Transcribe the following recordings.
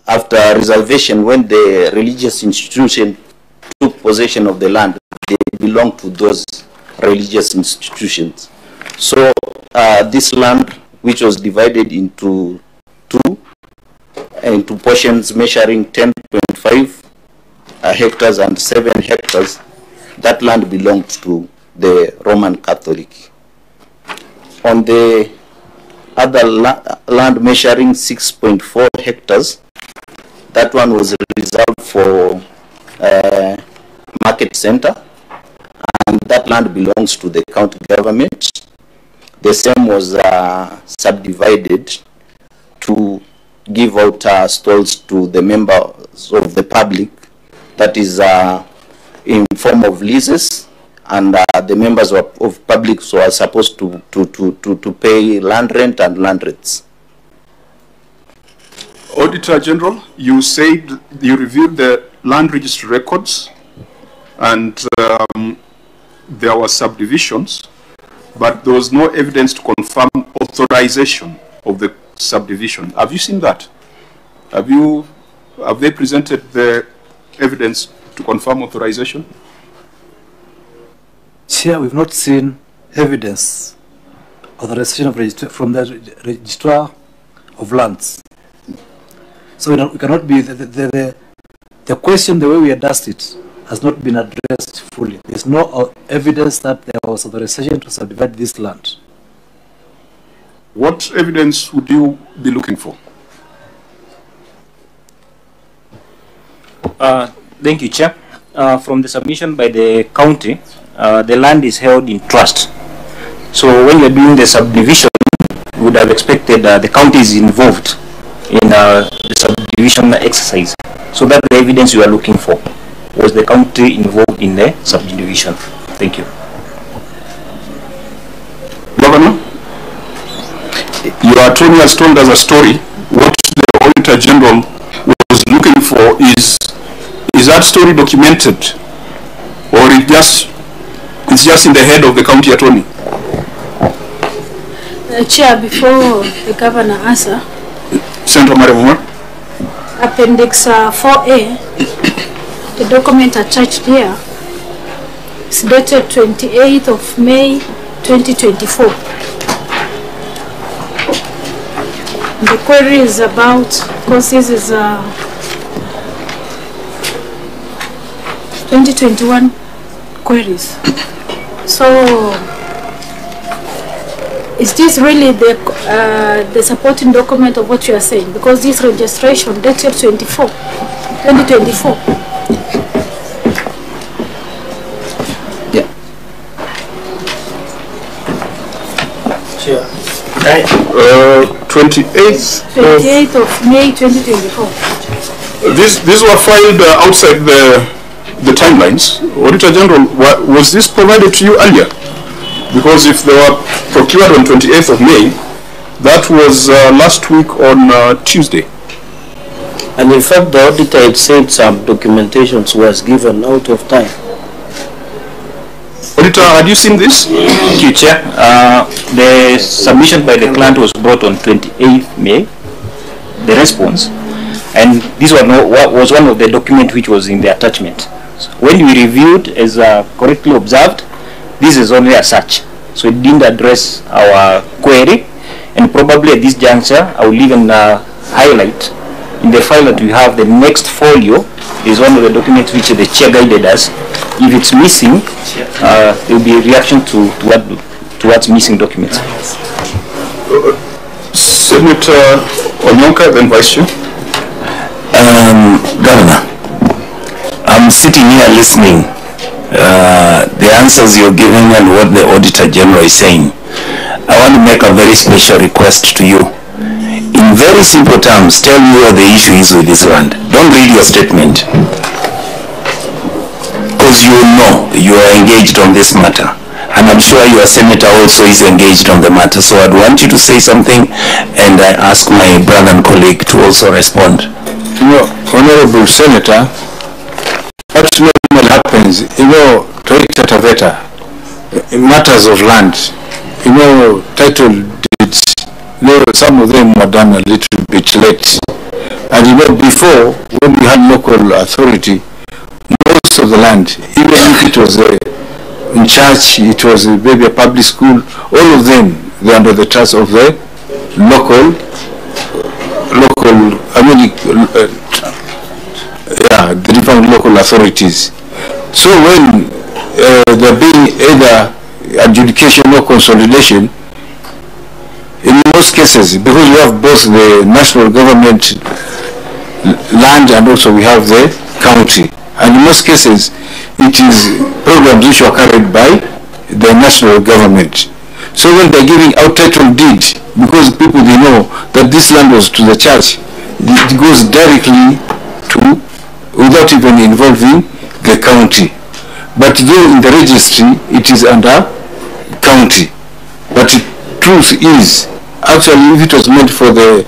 after reservation, when the religious institution took possession of the land, they belonged to those religious institutions. So this land, which was divided into portions measuring 10.5 hectares and 7 hectares, that land belonged to the Roman Catholic. On the other land measuring 6.4 hectares, that one was reserved for market center, and that land belongs to the county government. The same was subdivided to give out stalls to the members of the public, that is in form of leases, and the members of public are supposed to pay land rent and land rates. Auditor General, you said you reviewed the land registry records and there were subdivisions, but there was no evidence to confirm authorization of the subdivision. Have you seen that? Have they presented the evidence to confirm authorization? Chair, we've not seen evidence authorization of from the registrar of lands. So we cannot be the question, the way we had asked it, has not been addressed fully. There's no evidence that there was authorization to subdivide this land. What evidence would you be looking for? Thank you, Chair. From the submission by the county, the land is held in trust. So when you're doing the subdivision, you would have expected the county is involved in the subdivision exercise. So that's the evidence you are looking for. Was the county involved in the subdivision? Thank you. Governor, your attorney has told us a story. What the Auditor General was looking for is that story documented, or it's just in the head of the county attorney? Chair, before the governor answer, Senator Marivuma. Appendix 4A, the document attached here, is dated 28th of May 2024. The query is about, because this is 2021 queries. So, is this really the supporting document of what you are saying? Because this registration dated 2024. Yeah. Sure. 28th of May 2024. These were filed outside the timelines. Auditor General, was this provided to you earlier? Because if they were procured on 28th of May, that was last week on Tuesday. And in fact, the auditor had said some documentations was given out of time. Auditor, had you seen this? Thank you, Chair. The submission by the client was brought on 28th May, the response, and this was one of the documents which was in the attachment. So when we reviewed, as correctly observed, this is only a search, so it didn't address our query, and probably at this juncture, I will even highlight in the file that we have, the next folio is one of the documents which the chair guided us. If it's missing, there will be a reaction towards missing documents. Senator Onyonka, then Vice Chair. Governor, I'm sitting here listening the answers you're giving and what the Auditor General is saying. I want to make a very special request to you. In very simple terms, tell me what the issue is with this land. Don't read your statement, because you know you are engaged on this matter, and I'm sure your senator also is engaged on the matter. So I'd want you to say something, and I ask my brother and colleague to also respond. You know, Honorable Senator, what normally happens, you know, Taita, Taveta, in matters of land, you know, title deeds, you know, some of them were done a little bit late. And you know, before, when we had local authority, most of the land, even if it was in church, it was maybe a public school, all of them, they're under the trust of the local, the different local authorities. So when there being either adjudication or consolidation, in most cases, because we have both the national government land and also we have the county, and in most cases it is programs which are carried by the national government. So when they're giving out title deed, because people, they know that this land was to the church, it goes directly to, without even involving the county. But though in the registry it is under county, but the truth is, actually, if it was meant for the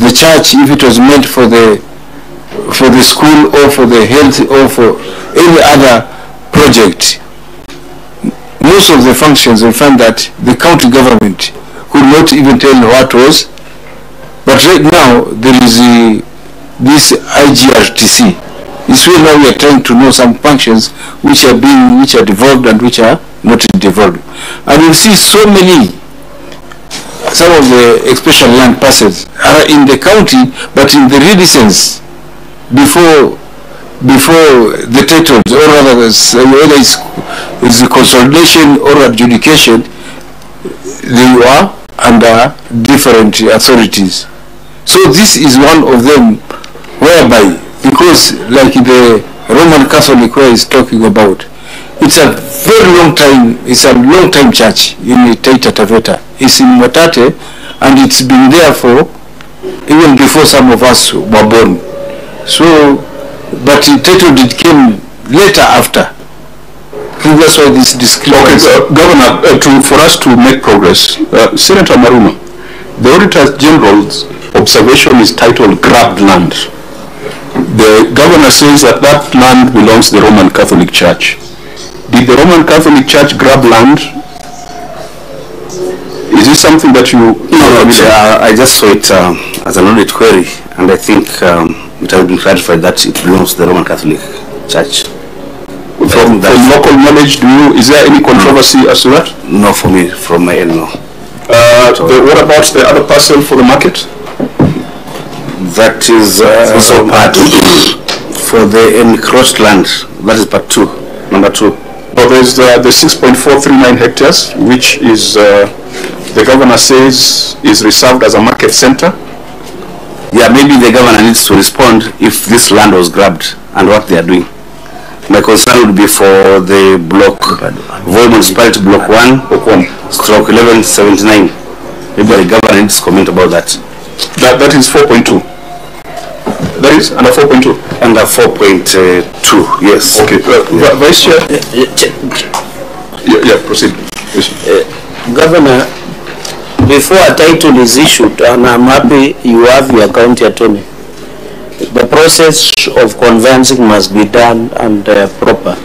church, if it was meant for the school or for the health or for any other project, most of the functions will find that the county government could not even tell what was. But right now there is this IGRTC. It's where now we are trying to know some functions which are devolved and which are not devolved. And you see so many. Some of the special land parcels are in the county, but in the real sense, before the titles, or rather whether it's a consolidation or adjudication, they are under different authorities. So this is one of them, whereby, because like the Roman Catholic way is talking about, it's a very long time, it's a long time church in Taita, Taveta. It's in Mwatate, and it's been there for even before some of us were born. So, but the title deed came later after. That's why this discrepancy. Okay, Governor, for us to make progress, Senator Maruma, the Auditor General's observation is titled grabbed land. The governor says that that land belongs to the Roman Catholic Church. Did the Roman Catholic Church grab land? Is this something that you... No, I just saw it as an audit query, and I think it has been clarified that it belongs to the Roman Catholic Church. From local knowledge, is there any controversy as to that? No, for me, from my end, no. What about the other parcel for the market? That is also part for the encroached land. That is part 2, number 2. But there's the 6.439 hectares, which is, the governor says, is reserved as a market center. Yeah, maybe the governor needs to respond if this land was grabbed and what they are doing. My concern would be for the block, Wewe Municipality Block 1, stroke 1179. Maybe the governor needs to comment about that. That is 4.2. That is under 4.2. Under 4.2, yes. Okay. Vice Chair. Yeah, proceed. Governor, before a title is issued, and I'm happy you have your county attorney, the process of conveyancing must be done and proper.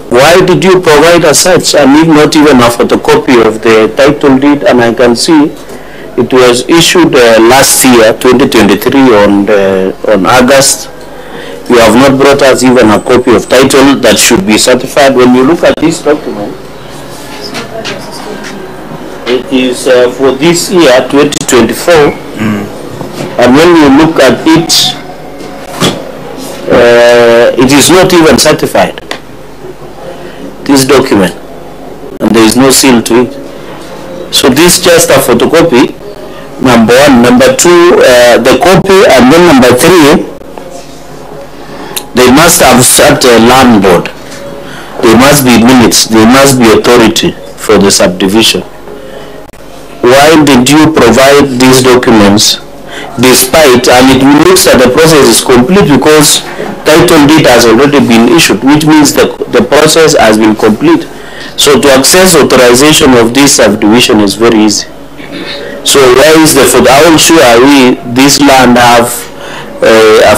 Why did you provide as such, and if not even a photocopy of the title deed? And I can see it was issued last year, 2023, on August. You have not brought us even a copy of title that should be certified. When you look at this document, it is for this year, 2024. And when you look at it, it is not even certified, this document, and there is no seal to it. So this is just a photocopy, number 1. Number 2, the copy, and then number 3, they must have set a land board. There must be minutes, there must be authority for the subdivision. Why did you provide these documents despite, and it looks that the process is complete because title deed has already been issued, which means the process has been complete. So to access authorization of this subdivision is very easy. So where is the, how sure are we this land have a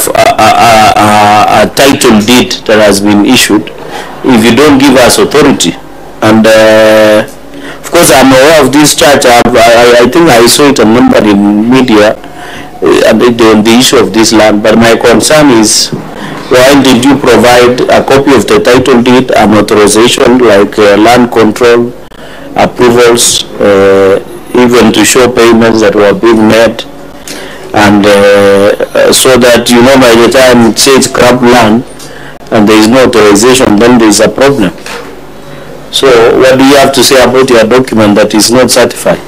title deed that has been issued if you don't give us authority? And of course I'm aware of this church. I think I saw it a number in media. on the issue of this land, but my concern is, why did you provide a copy of the title deed and authorization, like land control approvals, even to show payments that were being made, and so that, you know, by the time it says crop land and there is no authorization, then there is a problem. So what do you have to say about your document that is not certified?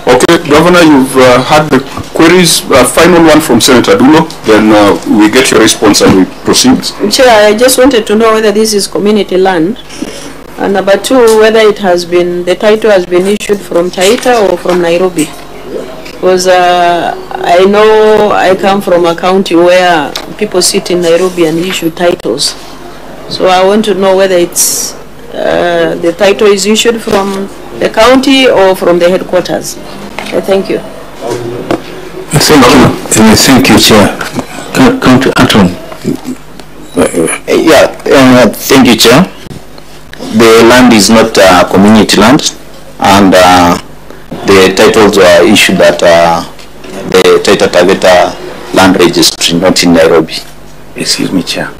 Okay, Governor, you've had the queries. Final one from Senator Dulo, then we get your response and we proceed. Chair, I just wanted to know whether this is community land. And number two, whether it has been, the title has been issued from Taita or from Nairobi. Because I know I come from a county where people sit in Nairobi and issue titles. So I want to know whether it's the title is issued from the county or from the headquarters. Thank you. Thank you, Chair. County Anton. Thank you, Chair. The land is not community land, and the titles were issued at the Taita Taveta land registry, not in Nairobi. Excuse me, Chair.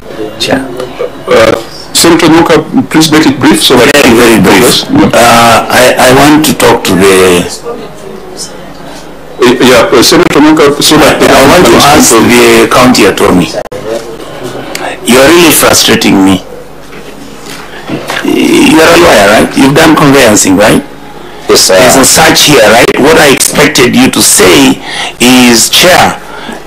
Senator Nuka, please make it brief. So very, very brief. I want to talk to the... Senator Nuka, so that I want to ask the county attorney. You are really frustrating me. You are a lawyer, right? You've done conveyancing, right? Yes, sir. There's a search here, right? What I expected you to say is, Chair,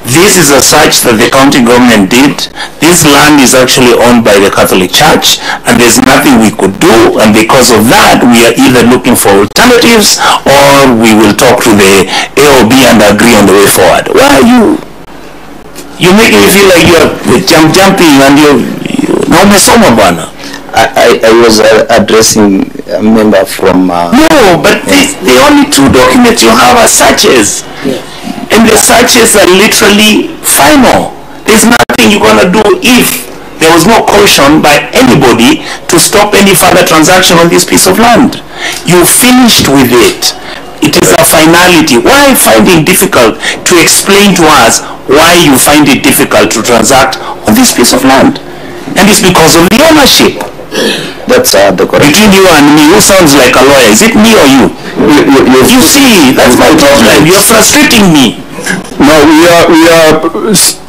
this is a search that the county government did. This land is actually owned by the Catholic Church, and there's nothing we could do, and because of that, we are either looking for alternatives or we will talk to the AOB and agree on the way forward. Why are you're making me feel like you're jumping and you're Amesoma, bwana. I was addressing a member from... no, but the only two documents you have are searches. Yeah. And the searches are literally final. There's nothing you're going to do if there was no caution by anybody to stop any further transaction on this piece of land. You finished with it. It is a finality. Why are you finding it difficult to explain to us why you find it difficult to transact on this piece of land? And it's because of the ownership. That's the correct. Between you and me, who sounds like a lawyer? Is it me or you? You see, that's my problem. You're frustrating me. No, we are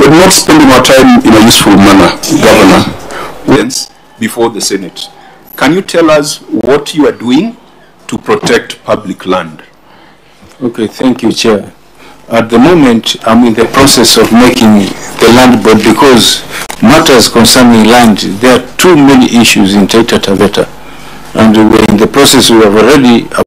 not spending our time in a useful manner, Governor. Before the Senate, can you tell us what you are doing to protect public land? Okay, thank you, Chair. At the moment, I'm in the process of making the land board, because matters concerning land, there are too many issues in Taita Taveta, and we're in the process. We have already